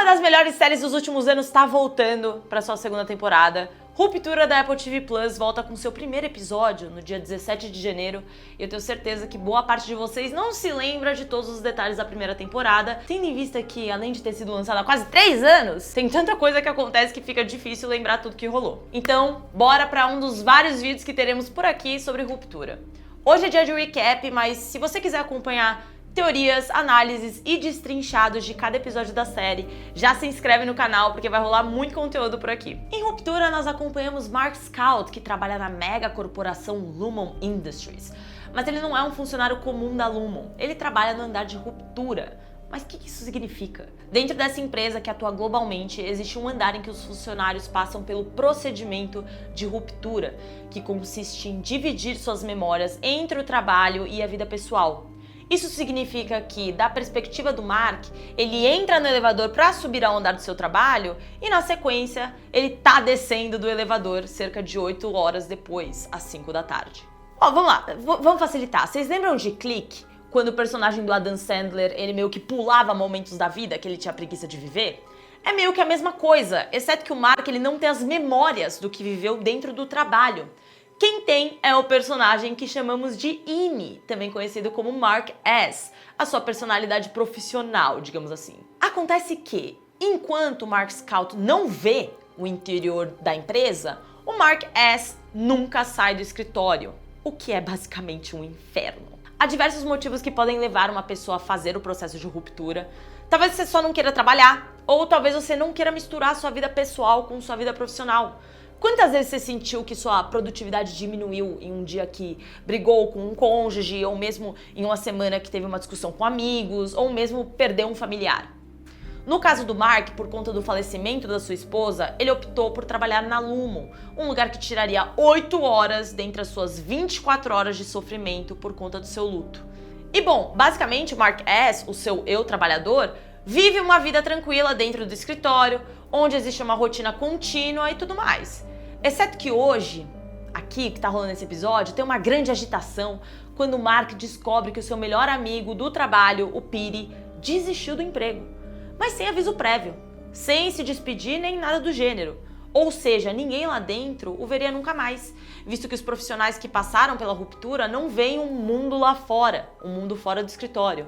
Uma das melhores séries dos últimos anos está voltando para sua segunda temporada. Ruptura da Apple TV Plus volta com seu primeiro episódio no dia 17 de janeiro e eu tenho certeza que boa parte de vocês não se lembra de todos os detalhes da primeira temporada, tendo em vista que, além de ter sido lançada há quase 3 anos, tem tanta coisa que acontece que fica difícil lembrar tudo que rolou. Então, bora para um dos vários vídeos que teremos por aqui sobre Ruptura. Hoje é dia de recap, mas se você quiser acompanhar teorias, análises e destrinchados de cada episódio da série, já se inscreve no canal porque vai rolar muito conteúdo por aqui. Em Ruptura, nós acompanhamos Mark Scout, que trabalha na mega corporação Lumon Industries. Mas ele não é um funcionário comum da Lumon, ele trabalha no andar de Ruptura. Mas o que isso significa? Dentro dessa empresa que atua globalmente, existe um andar em que os funcionários passam pelo procedimento de ruptura, que consiste em dividir suas memórias entre o trabalho e a vida pessoal. Isso significa que, da perspectiva do Mark, ele entra no elevador para subir ao andar do seu trabalho e, na sequência, ele tá descendo do elevador cerca de 8 horas depois, às 5 da tarde. Ó, vamos lá, vamos facilitar. Vocês lembram de Click? Quando o personagem do Adam Sandler, ele meio que pulava momentos da vida que ele tinha preguiça de viver? É meio que a mesma coisa, exceto que o Mark ele não tem as memórias do que viveu dentro do trabalho. Quem tem é o personagem que chamamos de Ine, também conhecido como Mark S, a sua personalidade profissional, digamos assim. Acontece que, enquanto o Mark Scout não vê o interior da empresa, o Mark S nunca sai do escritório, o que é basicamente um inferno. Há diversos motivos que podem levar uma pessoa a fazer o processo de ruptura. Talvez você só não queira trabalhar, ou talvez você não queira misturar sua vida pessoal com sua vida profissional. Quantas vezes você sentiu que sua produtividade diminuiu em um dia que brigou com um cônjuge, ou mesmo em uma semana que teve uma discussão com amigos, ou mesmo perdeu um familiar? No caso do Mark, por conta do falecimento da sua esposa, ele optou por trabalhar na Lumon, um lugar que tiraria 8 horas dentre as suas 24 horas de sofrimento por conta do seu luto. E bom, basicamente o Mark S, o seu eu trabalhador, vive uma vida tranquila dentro do escritório, onde existe uma rotina contínua e tudo mais. Exceto que hoje, aqui que tá rolando esse episódio, tem uma grande agitação quando o Mark descobre que o seu melhor amigo do trabalho, o Pete, desistiu do emprego. Mas sem aviso prévio, sem se despedir nem nada do gênero. Ou seja, ninguém lá dentro o veria nunca mais, visto que os profissionais que passaram pela ruptura não veem um mundo lá fora, um mundo fora do escritório.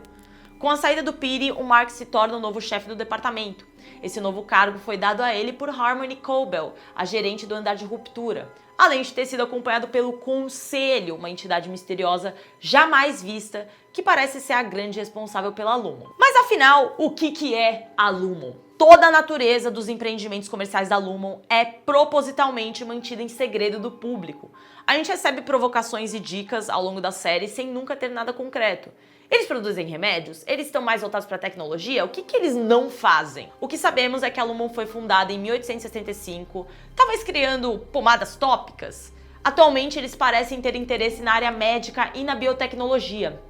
Com a saída do Pete, o Mark se torna o novo chefe do departamento. Esse novo cargo foi dado a ele por Harmony Coble, a gerente do andar de ruptura, além de ter sido acompanhado pelo Conselho, uma entidade misteriosa jamais vista, que parece ser a grande responsável pela Lumon. Mas afinal, o que é a Lumon? Toda a natureza dos empreendimentos comerciais da Lumon é propositalmente mantida em segredo do público. A gente recebe provocações e dicas ao longo da série sem nunca ter nada concreto. Eles produzem remédios? Eles estão mais voltados para tecnologia? O que eles não fazem? O que sabemos é que a Lumon foi fundada em 1865, talvez criando pomadas tópicas. Atualmente eles parecem ter interesse na área médica e na biotecnologia.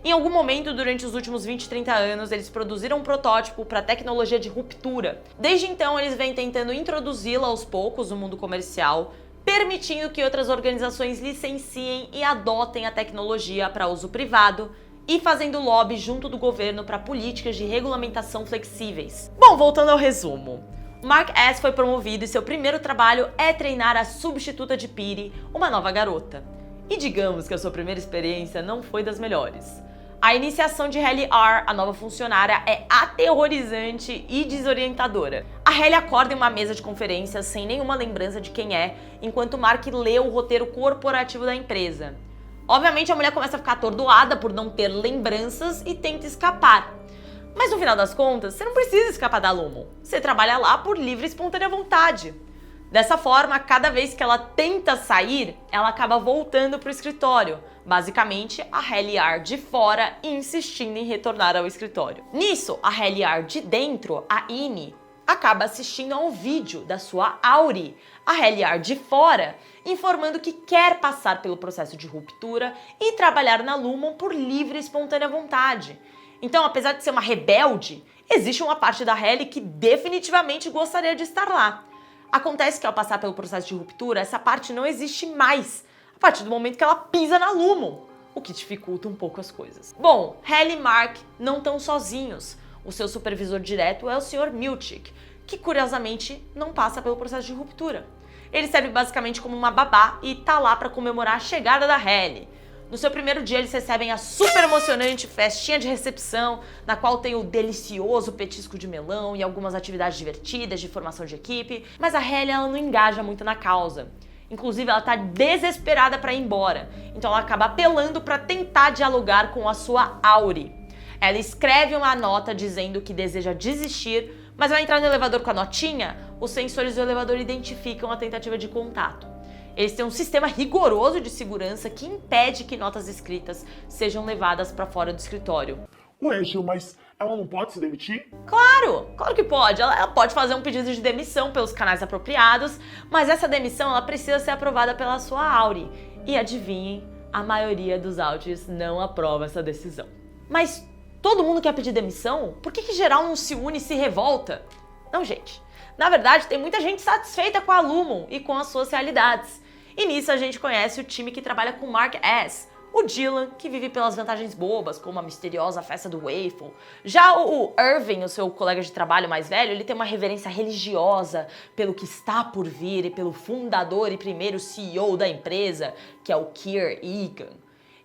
Em algum momento durante os últimos 20, 30 anos, eles produziram um protótipo para tecnologia de ruptura. Desde então, eles vêm tentando introduzi-la aos poucos no mundo comercial, permitindo que outras organizações licenciem e adotem a tecnologia para uso privado e fazendo lobby junto do governo para políticas de regulamentação flexíveis. Bom, voltando ao resumo. Mark S foi promovido e seu primeiro trabalho é treinar a substituta de Pete, uma nova garota. E digamos que a sua primeira experiência não foi das melhores. A iniciação de Halle R, a nova funcionária, é aterrorizante e desorientadora. A Halle acorda em uma mesa de conferências sem nenhuma lembrança de quem é, enquanto Mark lê o roteiro corporativo da empresa. Obviamente a mulher começa a ficar atordoada por não ter lembranças e tenta escapar. Mas no final das contas, você não precisa escapar da Lumon. Você trabalha lá por livre e espontânea vontade. Dessa forma, cada vez que ela tenta sair, ela acaba voltando para o escritório. Basicamente, a Halle R de fora insistindo em retornar ao escritório. Nisso, a Halle R de dentro, a Ine, acaba assistindo a um vídeo da sua Auri, a Halle R de fora, informando que quer passar pelo processo de ruptura e trabalhar na Lumon por livre e espontânea vontade. Então, apesar de ser uma rebelde, existe uma parte da Halle que definitivamente gostaria de estar lá. Acontece que ao passar pelo processo de ruptura, essa parte não existe mais, a partir do momento que ela pisa na Lumon, o que dificulta um pouco as coisas. Bom, Halle e Mark não estão sozinhos. O seu supervisor direto é o Sr. Milchick, que curiosamente não passa pelo processo de ruptura. Ele serve basicamente como uma babá e tá lá para comemorar a chegada da Halle. No seu primeiro dia, eles recebem a super emocionante festinha de recepção, na qual tem o delicioso petisco de melão e algumas atividades divertidas de formação de equipe, mas a Halle ela não engaja muito na causa. Inclusive, ela tá desesperada para ir embora, então ela acaba apelando para tentar dialogar com a sua Auri. Ela escreve uma nota dizendo que deseja desistir, mas ao entrar no elevador com a notinha, os sensores do elevador identificam a tentativa de contato. Eles têm um sistema rigoroso de segurança que impede que notas escritas sejam levadas para fora do escritório. Ué, Gil, mas ela não pode se demitir? Claro que pode. Ela pode fazer um pedido de demissão pelos canais apropriados, mas essa demissão ela precisa ser aprovada pela sua Auri. E adivinhem, a maioria dos Audis não aprova essa decisão. Mas todo mundo quer pedir demissão? Por que geral não se une e se revolta? Não, gente. Na verdade, tem muita gente satisfeita com a Lumon e com as suas realidades. E nisso a gente conhece o time que trabalha com Mark S., o Dylan, que vive pelas vantagens bobas, como a misteriosa festa do Waffle. Já o Irving, o seu colega de trabalho mais velho, ele tem uma reverência religiosa pelo que está por vir e pelo fundador e primeiro CEO da empresa, que é o Keir Egan.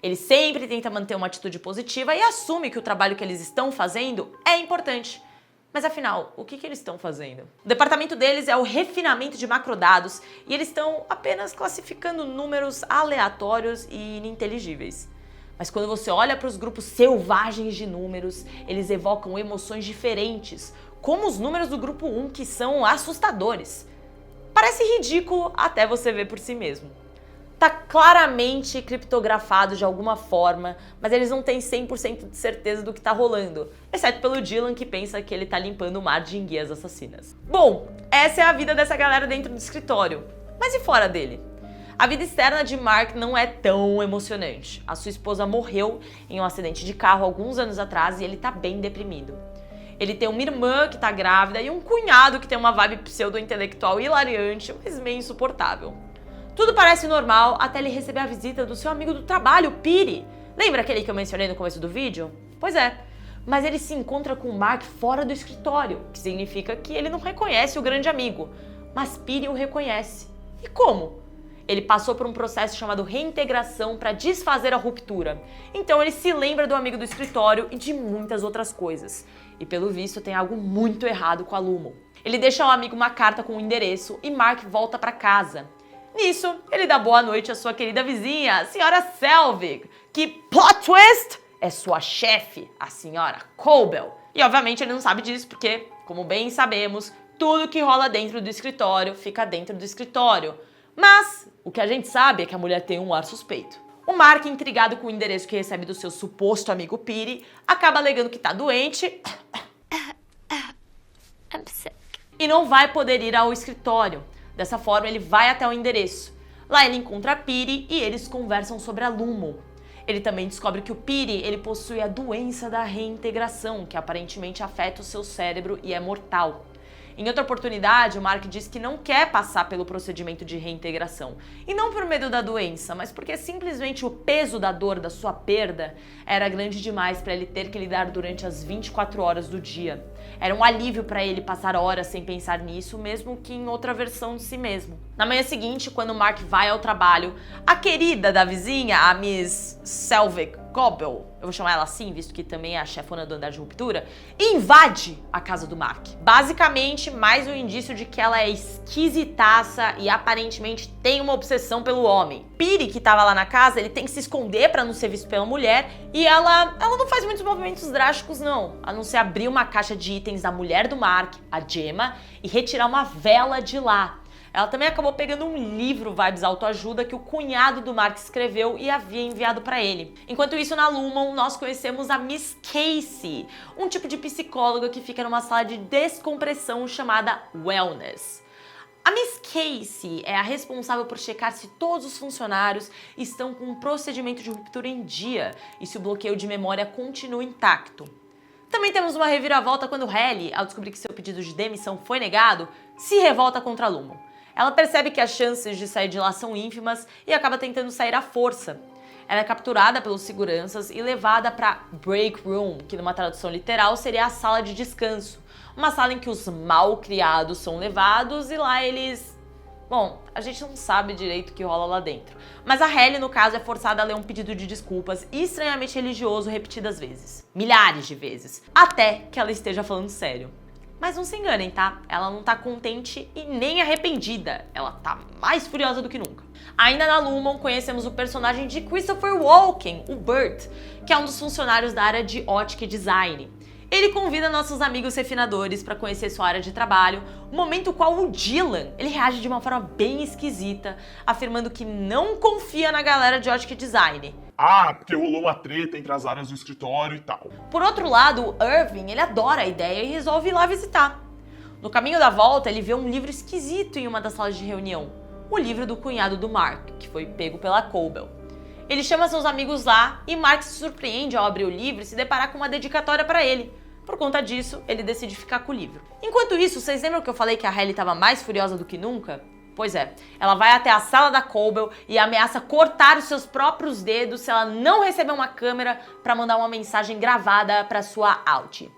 Ele sempre tenta manter uma atitude positiva e assume que o trabalho que eles estão fazendo é importante. Mas afinal, o que eles estão fazendo? O departamento deles é o refinamento de macrodados e eles estão apenas classificando números aleatórios e ininteligíveis. Mas quando você olha para os grupos selvagens de números, eles evocam emoções diferentes, como os números do grupo 1, que são assustadores. Parece ridículo até você ver por si mesmo. Tá claramente criptografado de alguma forma, mas eles não têm 100% de certeza do que tá rolando, exceto pelo Dylan, que pensa que ele tá limpando o mar de enguias assassinas. Bom, essa é a vida dessa galera dentro do escritório, mas e fora dele? A vida externa de Mark não é tão emocionante. A sua esposa morreu em um acidente de carro alguns anos atrás e ele tá bem deprimido. Ele tem uma irmã que tá grávida e um cunhado que tem uma vibe pseudo-intelectual hilariante, mas meio insuportável. Tudo parece normal até ele receber a visita do seu amigo do trabalho, o Piri. Lembra aquele que eu mencionei no começo do vídeo? Pois é, mas ele se encontra com o Mark fora do escritório, que significa que ele não reconhece o grande amigo, mas Piri o reconhece. E como? Ele passou por um processo chamado reintegração para desfazer a ruptura. Então ele se lembra do amigo do escritório e de muitas outras coisas. E pelo visto tem algo muito errado com a Lumon. Ele deixa ao amigo uma carta com o endereço e Mark volta para casa. Nisso, ele dá boa noite à sua querida vizinha, a senhora Selvig, que, plot twist, é sua chefe, a senhora Cobel. E obviamente ele não sabe disso porque, como bem sabemos, tudo que rola dentro do escritório fica dentro do escritório. Mas o que a gente sabe é que a mulher tem um ar suspeito. O Mark, intrigado com o endereço que recebe do seu suposto amigo Piri, acaba alegando que tá doente e não vai poder ir ao escritório. Dessa forma, ele vai até o endereço. Lá ele encontra a Piri e eles conversam sobre a Lumon. Ele também descobre que o Piri ele possui a doença da reintegração, que aparentemente afeta o seu cérebro e é mortal. Em outra oportunidade, o Mark diz que não quer passar pelo procedimento de reintegração. E não por medo da doença, mas porque simplesmente o peso da dor da sua perda era grande demais para ele ter que lidar durante as 24 horas do dia. Era um alívio para ele passar horas sem pensar nisso, mesmo que em outra versão de si mesmo. Na manhã seguinte, quando o Mark vai ao trabalho, a querida da vizinha, a Miss Selvig Cobel, eu vou chamar ela assim, visto que também é a chefona do andar de ruptura, invade a casa do Mark. Basicamente, mais um indício de que ela é esquisitaça e aparentemente tem uma obsessão pelo homem. Piri, que tava lá na casa, ele tem que se esconder pra não ser visto pela mulher e ela não faz muitos movimentos drásticos não, a não ser abrir uma caixa de itens da mulher do Mark, a Gemma, e retirar uma vela de lá. Ela também acabou pegando um livro vibes autoajuda que o cunhado do Mark escreveu e havia enviado para ele. Enquanto isso, na Lumon, nós conhecemos a Miss Casey, um tipo de psicóloga que fica numa sala de descompressão chamada Wellness. A Miss Casey é a responsável por checar se todos os funcionários estão com um procedimento de ruptura em dia e se o bloqueio de memória continua intacto. Também temos uma reviravolta quando Halle, ao descobrir que seu pedido de demissão foi negado, se revolta contra a Lumon. Ela percebe que as chances de sair de lá são ínfimas e acaba tentando sair à força. Ela é capturada pelos seguranças e levada para break room, que numa tradução literal seria a sala de descanso. Uma sala em que os mal-criados são levados e lá eles... Bom, a gente não sabe direito o que rola lá dentro. Mas a Hailey, no caso, é forçada a ler um pedido de desculpas estranhamente religioso repetidas vezes. Milhares de vezes. Até que ela esteja falando sério. Mas não se enganem, tá? Ela não tá contente e nem arrependida. Ela tá mais furiosa do que nunca. Ainda na Lumon, conhecemos o personagem de Christopher Walken, o Burt, que é um dos funcionários da área de ótica e design. Ele convida nossos amigos refinadores para conhecer sua área de trabalho, momento qual o Dylan, ele reage de uma forma bem esquisita, afirmando que não confia na galera de ótica e design. Ah, porque rolou uma treta entre as áreas do escritório e tal. Por outro lado, o Irving, ele adora a ideia e resolve ir lá visitar. No caminho da volta, ele vê um livro esquisito em uma das salas de reunião. O livro do cunhado do Mark, que foi pego pela Cobell. Ele chama seus amigos lá e Mark se surpreende ao abrir o livro e se deparar com uma dedicatória para ele. Por conta disso, ele decide ficar com o livro. Enquanto isso, vocês lembram que eu falei que a Hailey estava mais furiosa do que nunca? Pois é, ela vai até a sala da Cobell e ameaça cortar os seus próprios dedos se ela não receber uma câmera para mandar uma mensagem gravada para sua Alt.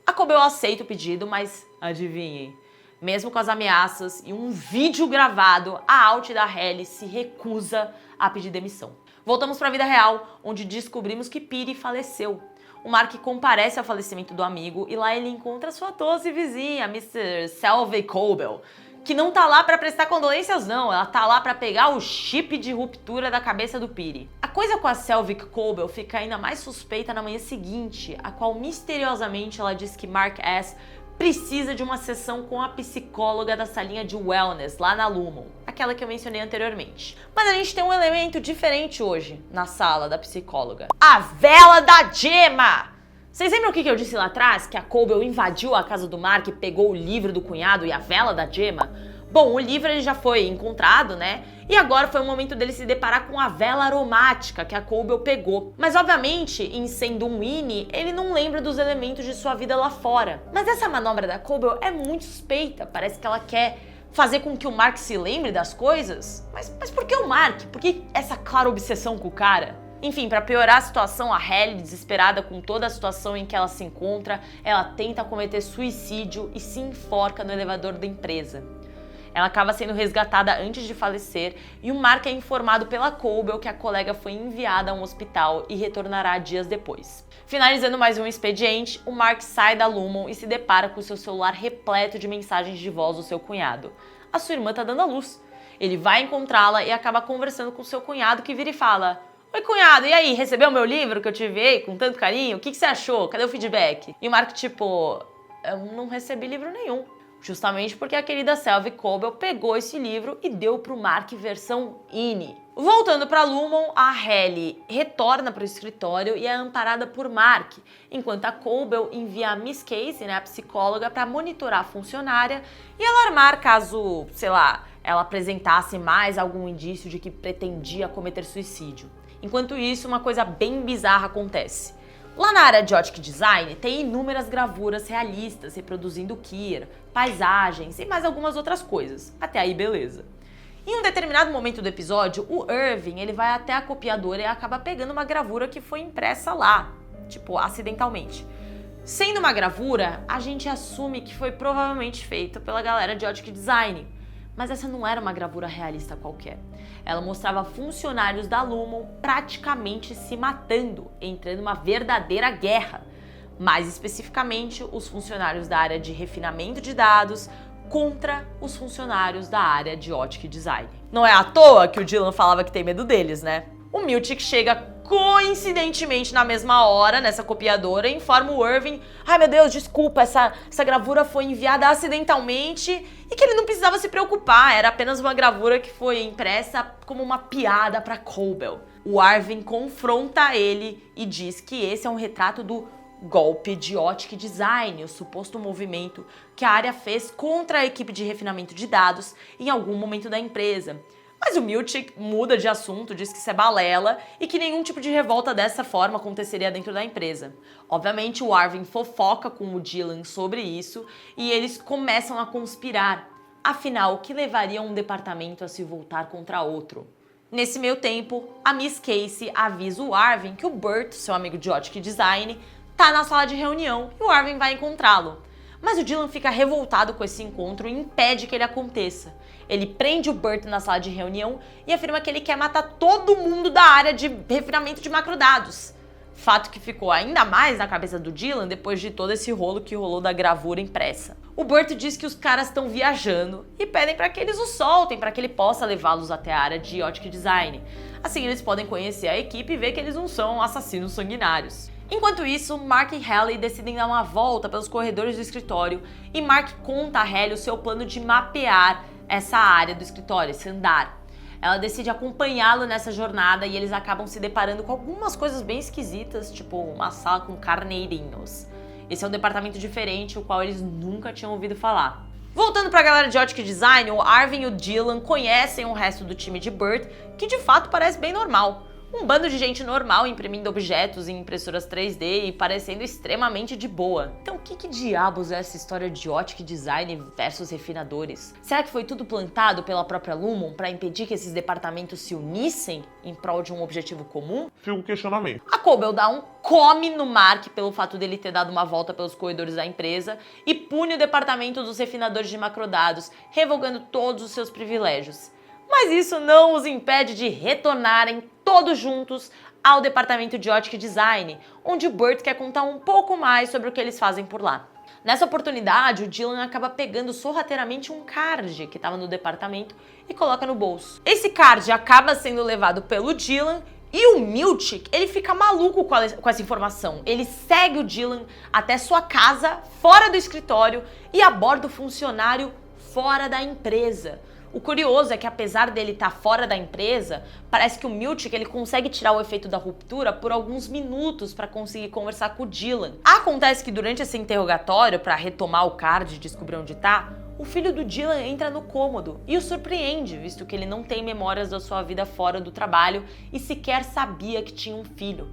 A Cobell aceita o pedido, mas adivinhem, mesmo com as ameaças e um vídeo gravado, a Alt da Hailey se recusa a pedir demissão. Voltamos para a vida real, onde descobrimos que Petey faleceu. O Mark comparece ao falecimento do amigo e lá ele encontra sua doce vizinha, Mr. Selvig Cobell, que não tá lá pra prestar condolências não, ela tá lá pra pegar o chip de ruptura da cabeça do Petey. A coisa com a Selvig Cobell fica ainda mais suspeita na manhã seguinte, a qual misteriosamente ela diz que Mark S. precisa de uma sessão com a psicóloga da salinha de wellness lá na Lumon, aquela que eu mencionei anteriormente. Mas a gente tem um elemento diferente hoje na sala da psicóloga. A vela da Gemma! Vocês lembram o que eu disse lá atrás? Que a Cobell invadiu a casa do Mark e pegou o livro do cunhado e a vela da Gemma? Bom, o livro ele já foi encontrado, né? E agora foi o momento dele se deparar com a vela aromática que a Cobell pegou. Mas obviamente, em sendo um Winnie, ele não lembra dos elementos de sua vida lá fora. Mas essa manobra da Cobell é muito suspeita. Parece que ela quer fazer com que o Mark se lembre das coisas. Mas por que o Mark? Por que essa clara obsessão com o cara? Enfim, para piorar a situação, a Hailey, desesperada com toda a situação em que ela se encontra, ela tenta cometer suicídio e se enforca no elevador da empresa. Ela acaba sendo resgatada antes de falecer e o Mark é informado pela Cobell que a colega foi enviada a um hospital e retornará dias depois. Finalizando mais um expediente, o Mark sai da Lumon e se depara com seu celular repleto de mensagens de voz do seu cunhado. A sua irmã tá dando à luz. Ele vai encontrá-la e acaba conversando com seu cunhado que vira e fala: "Oi cunhado, e aí, recebeu meu livro que eu te enviei com tanto carinho? O que você achou? Cadê o feedback?" E o Mark tipo: "Eu não recebi livro nenhum." Justamente porque a querida Selvig Cobell pegou esse livro e deu pro Mark versão INI. Voltando para Lumon, a Hailey retorna para o escritório e é amparada por Mark, enquanto a Cobell envia a Miss Casey, né, a psicóloga, para monitorar a funcionária e alarmar caso, sei lá, ela apresentasse mais algum indício de que pretendia cometer suicídio. Enquanto isso, uma coisa bem bizarra acontece. Lá na área de ótica e design, tem inúmeras gravuras realistas reproduzindo Kira, paisagens e mais algumas outras coisas. Até aí, beleza. Em um determinado momento do episódio, o Irving ele vai até a copiadora e acaba pegando uma gravura que foi impressa lá, tipo, acidentalmente. Sendo uma gravura, a gente assume que foi provavelmente feita pela galera de ótica e design. Mas essa não era uma gravura realista qualquer. Ela mostrava funcionários da Lumon praticamente se matando, entrando numa verdadeira guerra. Mais especificamente, os funcionários da área de refinamento de dados contra os funcionários da área de ótica e design. Não é à toa que o Dylan falava que tem medo deles, né? O Miltic chega coincidentemente na mesma hora nessa copiadora e informa o Irving: "Ai meu Deus, desculpa, essa gravura foi enviada acidentalmente", e que ele não precisava se preocupar, era apenas uma gravura que foi impressa como uma piada para Cobell. O Irving confronta ele e diz que esse é um retrato do golpe de ótica e design, o suposto movimento que a área fez contra a equipe de refinamento de dados em algum momento da empresa. Mas o Miltic muda de assunto, diz que isso é balela e que nenhum tipo de revolta dessa forma aconteceria dentro da empresa. Obviamente o Irving fofoca com o Dylan sobre isso e eles começam a conspirar. Afinal, o que levaria um departamento a se voltar contra outro? Nesse meio tempo, a Miss Casey avisa o Arvin que o Burt, seu amigo de ótica e design, tá na sala de reunião e o Arvin vai encontrá-lo. Mas o Dylan fica revoltado com esse encontro e impede que ele aconteça. Ele prende o Burt na sala de reunião e afirma que ele quer matar todo mundo da área de refinamento de macrodados. Fato que ficou ainda mais na cabeça do Dylan depois de todo esse rolo que rolou da gravura impressa. O Burt diz que os caras estão viajando e pedem para que eles o soltem, para que ele possa levá-los até a área de ótica e design. Assim eles podem conhecer a equipe e ver que eles não são assassinos sanguinários. Enquanto isso, Mark e Hallie decidem dar uma volta pelos corredores do escritório e Mark conta a Hallie o seu plano de mapear essa área do escritório, esse andar. Ela decide acompanhá-lo nessa jornada e eles acabam se deparando com algumas coisas bem esquisitas, tipo uma sala com carneirinhos. Esse é um departamento diferente, o qual eles nunca tinham ouvido falar. Voltando pra galera de ótica e design, o Arvin e o Dylan conhecem o resto do time de Burt, que de fato parece bem normal. Um bando de gente normal imprimindo objetos em impressoras 3D e parecendo extremamente de boa. Então que diabos é essa história de ótica e design versus refinadores? Será que foi tudo plantado pela própria Lumon para impedir que esses departamentos se unissem em prol de um objetivo comum? Fica o questionamento. A Cobel dá um come no Mark pelo fato dele ter dado uma volta pelos corredores da empresa e pune o departamento dos refinadores de macrodados, revogando todos os seus privilégios. Mas isso não os impede de retornarem todos juntos ao departamento de ótica e design, onde Burt quer contar um pouco mais sobre o que eles fazem por lá. Nessa oportunidade, o Dylan acaba pegando sorrateiramente um card que estava no departamento e coloca no bolso. Esse card acaba sendo levado pelo Dylan e o Milchick, ele fica maluco com essa informação. Ele segue o Dylan até sua casa, fora do escritório, e aborda o funcionário fora da empresa. O curioso é que apesar dele estar fora da empresa, parece que o Milchick ele consegue tirar o efeito da ruptura por alguns minutos para conseguir conversar com o Dylan. Acontece que durante esse interrogatório, para retomar o card e descobrir onde tá, o filho do Dylan entra no cômodo e o surpreende, visto que ele não tem memórias da sua vida fora do trabalho e sequer sabia que tinha um filho.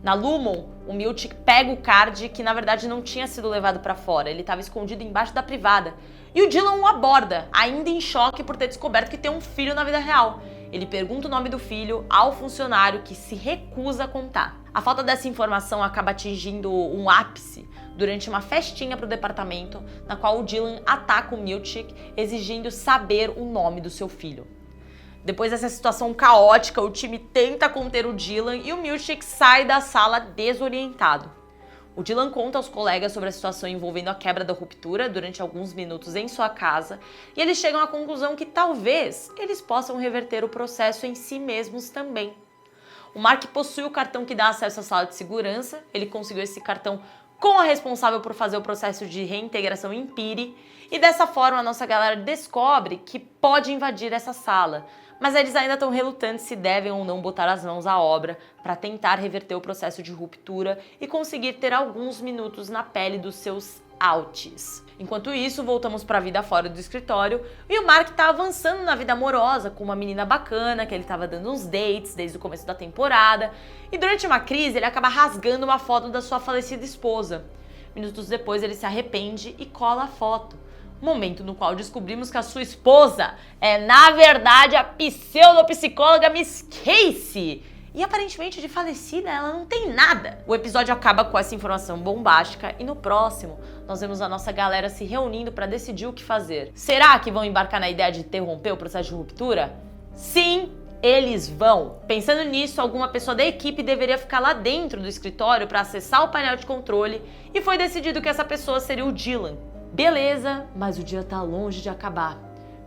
Na Lumon, o Milchick pega o card que na verdade não tinha sido levado para fora, ele estava escondido embaixo da privada. E o Dylan o aborda, ainda em choque por ter descoberto que tem um filho na vida real. Ele pergunta o nome do filho ao funcionário que se recusa a contar. A falta dessa informação acaba atingindo um ápice durante uma festinha para o departamento, na qual o Dylan ataca o Milchick, exigindo saber o nome do seu filho. Depois dessa situação caótica, o time tenta conter o Dylan e o Milchick sai da sala desorientado. O Dylan conta aos colegas sobre a situação envolvendo a quebra da ruptura durante alguns minutos em sua casa e eles chegam à conclusão que talvez eles possam reverter o processo em si mesmos também. O Mark possui o cartão que dá acesso à sala de segurança, ele conseguiu esse cartão com a responsável por fazer o processo de reintegração em Piri e dessa forma a nossa galera descobre que pode invadir essa sala. Mas eles ainda estão relutantes se devem ou não botar as mãos à obra para tentar reverter o processo de ruptura e conseguir ter alguns minutos na pele dos seus outs. Enquanto isso, voltamos para a vida fora do escritório e o Mark tá avançando na vida amorosa com uma menina bacana que ele estava dando uns dates desde o começo da temporada e durante uma crise ele acaba rasgando uma foto da sua falecida esposa. Minutos depois ele se arrepende e cola a foto. Momento no qual descobrimos que a sua esposa é, na verdade, a pseudopsicóloga Miss Casey. E aparentemente de falecida ela não tem nada. O episódio acaba com essa informação bombástica e no próximo nós vemos a nossa galera se reunindo para decidir o que fazer. Será que vão embarcar na ideia de interromper o processo de ruptura? Sim, eles vão. Pensando nisso, alguma pessoa da equipe deveria ficar lá dentro do escritório para acessar o painel de controle e foi decidido que essa pessoa seria o Dylan. Beleza, mas o dia tá longe de acabar.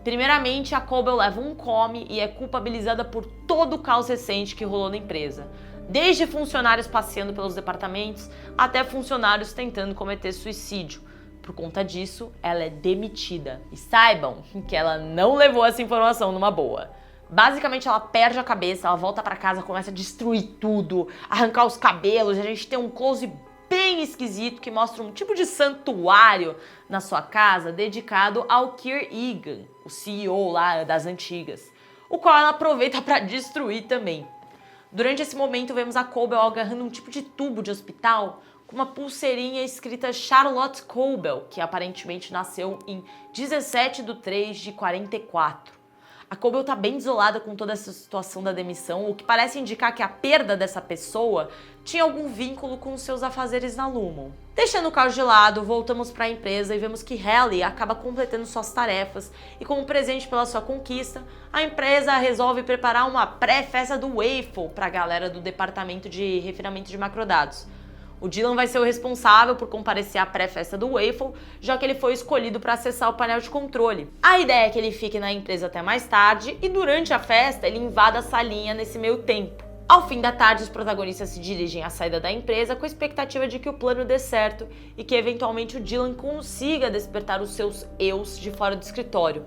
Primeiramente, a Cobel leva um come e é culpabilizada por todo o caos recente que rolou na empresa. Desde funcionários passeando pelos departamentos, até funcionários tentando cometer suicídio. Por conta disso, ela é demitida. E saibam que ela não levou essa informação numa boa. Basicamente, ela perde a cabeça, ela volta pra casa, começa a destruir tudo, arrancar os cabelos, a gente tem um close bem esquisito que mostra um tipo de santuário na sua casa dedicado ao Kier Egan, o CEO lá das antigas, o qual ela aproveita para destruir também. Durante esse momento vemos a Cobel agarrando um tipo de tubo de hospital com uma pulseirinha escrita Charlotte Cobel, que aparentemente nasceu em 17/3/44. A Cobel tá bem desolada com toda essa situação da demissão, o que parece indicar que a perda dessa pessoa tinha algum vínculo com os seus afazeres na Lumon. Deixando o caos de lado, voltamos para a empresa e vemos que Halle acaba completando suas tarefas e, como presente pela sua conquista, a empresa resolve preparar uma pré-festa do Waffle para a galera do departamento de refinamento de macrodados. O Dylan vai ser o responsável por comparecer à pré-festa do Waffle, já que ele foi escolhido para acessar o painel de controle. A ideia é que ele fique na empresa até mais tarde e durante a festa ele invada a salinha nesse meio tempo. Ao fim da tarde, os protagonistas se dirigem à saída da empresa com a expectativa de que o plano dê certo e que eventualmente o Dylan consiga despertar os seus eus de fora do escritório.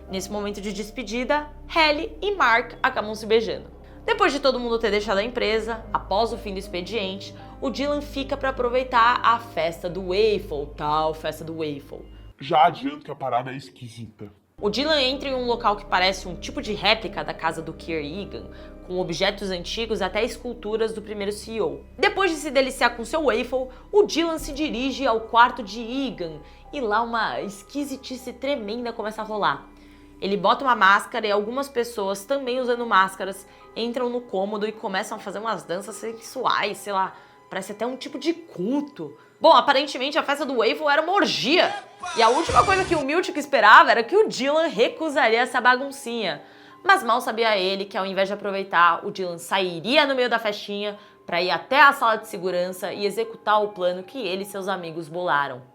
Nesse momento de despedida, Halle e Mark acabam se beijando. Depois de todo mundo ter deixado a empresa, após o fim do expediente, o Dylan fica para aproveitar a festa do Waffle, tal festa do Waffle. Já adianto que a parada é esquisita. O Dylan entra em um local que parece um tipo de réplica da casa do Kier Egan, com objetos antigos até esculturas do primeiro CEO. Depois de se deliciar com seu Waffle, o Dylan se dirige ao quarto de Egan e lá uma esquisitice tremenda começa a rolar. Ele bota uma máscara e algumas pessoas, também usando máscaras, entram no cômodo e começam a fazer umas danças sexuais, sei lá, parece até um tipo de culto. Bom, aparentemente a festa do Waffle era uma orgia. E a última coisa que o Miltic esperava era que o Dylan recusaria essa baguncinha. Mas mal sabia ele que ao invés de aproveitar, o Dylan sairia no meio da festinha para ir até a sala de segurança e executar o plano que ele e seus amigos bolaram.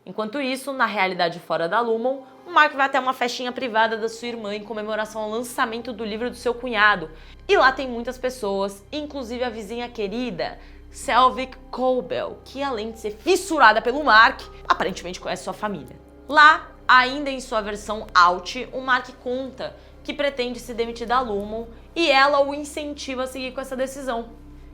Enquanto isso, na realidade fora da Lumon, o Mark vai até uma festinha privada da sua irmã em comemoração ao lançamento do livro do seu cunhado. E lá tem muitas pessoas, inclusive a vizinha querida, Selvig Cobel, que além de ser fissurada pelo Mark, aparentemente conhece sua família. Lá, ainda em sua versão out, o Mark conta que pretende se demitir da Lumon e ela o incentiva a seguir com essa decisão.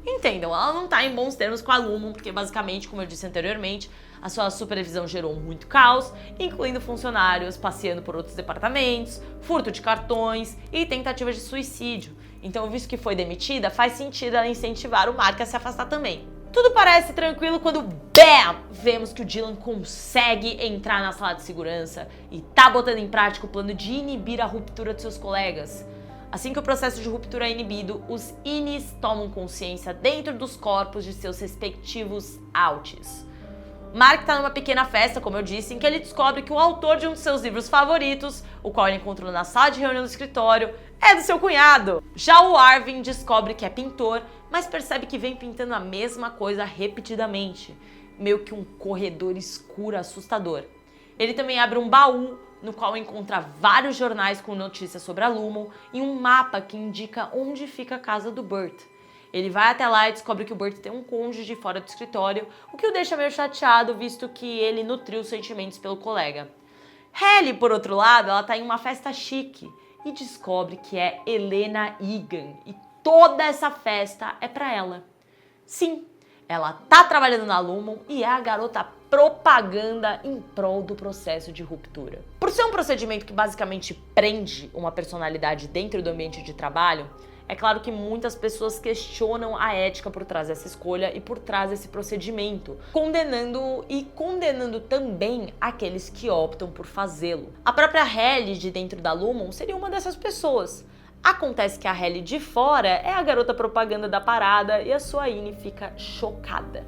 Entendam, ela não tá em bons termos com a Lumon, porque basicamente, como eu disse anteriormente, a sua supervisão gerou muito caos, incluindo funcionários passeando por outros departamentos, furto de cartões e tentativas de suicídio. Então, visto que foi demitida, faz sentido ela incentivar o Mark a se afastar também. Tudo parece tranquilo quando, BAM! Vemos que o Dylan consegue entrar na sala de segurança e tá botando em prática o plano de inibir a ruptura de seus colegas. Assim que o processo de ruptura é inibido, os Inis tomam consciência dentro dos corpos de seus respectivos outs. Mark tá numa pequena festa, como eu disse, em que ele descobre que o autor de um de seus livros favoritos, o qual ele encontrou na sala de reunião do escritório, é do seu cunhado. Já o Arvin descobre que é pintor, mas percebe que vem pintando a mesma coisa repetidamente, meio que um corredor escuro assustador. Ele também abre um baú, no qual encontra vários jornais com notícias sobre a Lumon e um mapa que indica onde fica a casa do Burt. Ele vai até lá e descobre que o Burt tem um cônjuge fora do escritório, o que o deixa meio chateado, visto que ele nutriu sentimentos pelo colega. Halle, por outro lado, ela tá em uma festa chique e descobre que é Helena Egan, e toda essa festa é pra ela. Sim, ela tá trabalhando na Lumon e é a garota propaganda em prol do processo de ruptura. Por ser um procedimento que basicamente prende uma personalidade dentro do ambiente de trabalho, é claro que muitas pessoas questionam a ética por trás dessa escolha e por trás desse procedimento, condenando também aqueles que optam por fazê-lo. A própria Halle de dentro da Lumon seria uma dessas pessoas. Acontece que a Halle de fora é a garota propaganda da parada e a sua Ine fica chocada.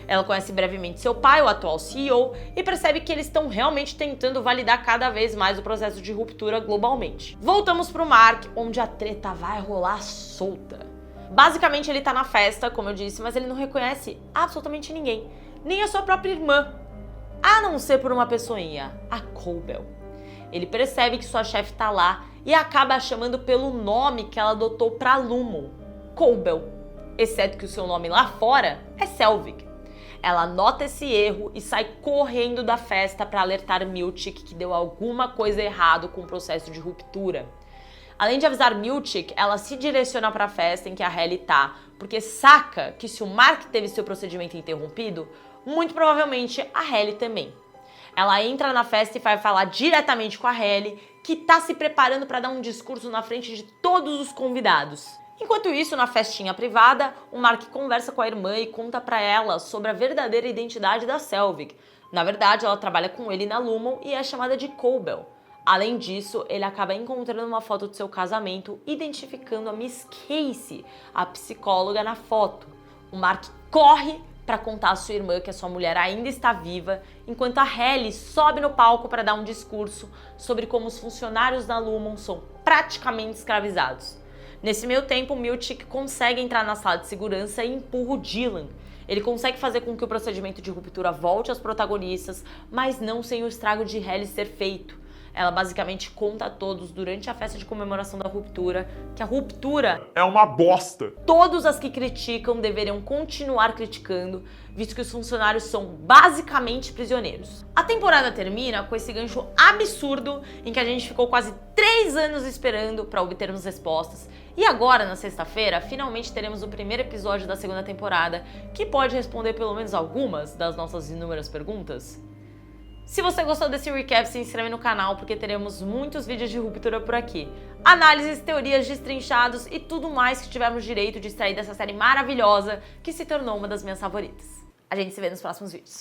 Ela conhece brevemente seu pai, o atual CEO, e percebe que eles estão realmente tentando validar cada vez mais o processo de ruptura globalmente. Voltamos pro Mark, onde a treta vai rolar solta. Basicamente ele tá na festa, como eu disse, mas ele não reconhece absolutamente ninguém, nem a sua própria irmã, a não ser por uma pessoinha, a Cobel. Ele percebe que sua chefe tá lá e acaba a chamando pelo nome que ela adotou pra Lumon, Cobel, exceto que o seu nome lá fora é Selvig. Ela nota esse erro e sai correndo da festa para alertar Miltic que deu alguma coisa errado com o processo de ruptura. Além de avisar Miltic, ela se direciona para a festa em que a Halle tá, porque saca que se o Mark teve seu procedimento interrompido, muito provavelmente a Halle também. Ela entra na festa e vai falar diretamente com a Halle, que tá se preparando para dar um discurso na frente de todos os convidados. Enquanto isso, na festinha privada, o Mark conversa com a irmã e conta pra ela sobre a verdadeira identidade da Selvig. Na verdade, ela trabalha com ele na Lumon e é chamada de Cobel. Além disso, ele acaba encontrando uma foto do seu casamento, identificando a Miss Casey, a psicóloga na foto. O Mark corre para contar à sua irmã que a sua mulher ainda está viva, enquanto a Halle sobe no palco para dar um discurso sobre como os funcionários da Lumon são praticamente escravizados. Nesse meio tempo, Milchick consegue entrar na sala de segurança e empurra o Dylan. Ele consegue fazer com que o procedimento de ruptura volte aos protagonistas, mas não sem o estrago de Halle ser feito. Ela basicamente conta a todos durante a festa de comemoração da ruptura que a ruptura é uma bosta. Todos as que criticam deveriam continuar criticando, visto que os funcionários são basicamente prisioneiros. A temporada termina com esse gancho absurdo em que a gente ficou quase 3 anos esperando para obtermos respostas. E agora, na sexta-feira, finalmente teremos o primeiro episódio da segunda temporada, que pode responder pelo menos algumas das nossas inúmeras perguntas. Se você gostou desse recap, se inscreve no canal porque teremos muitos vídeos de ruptura por aqui. Análises, teorias destrinchados e tudo mais que tivermos direito de extrair dessa série maravilhosa que se tornou uma das minhas favoritas. A gente se vê nos próximos vídeos.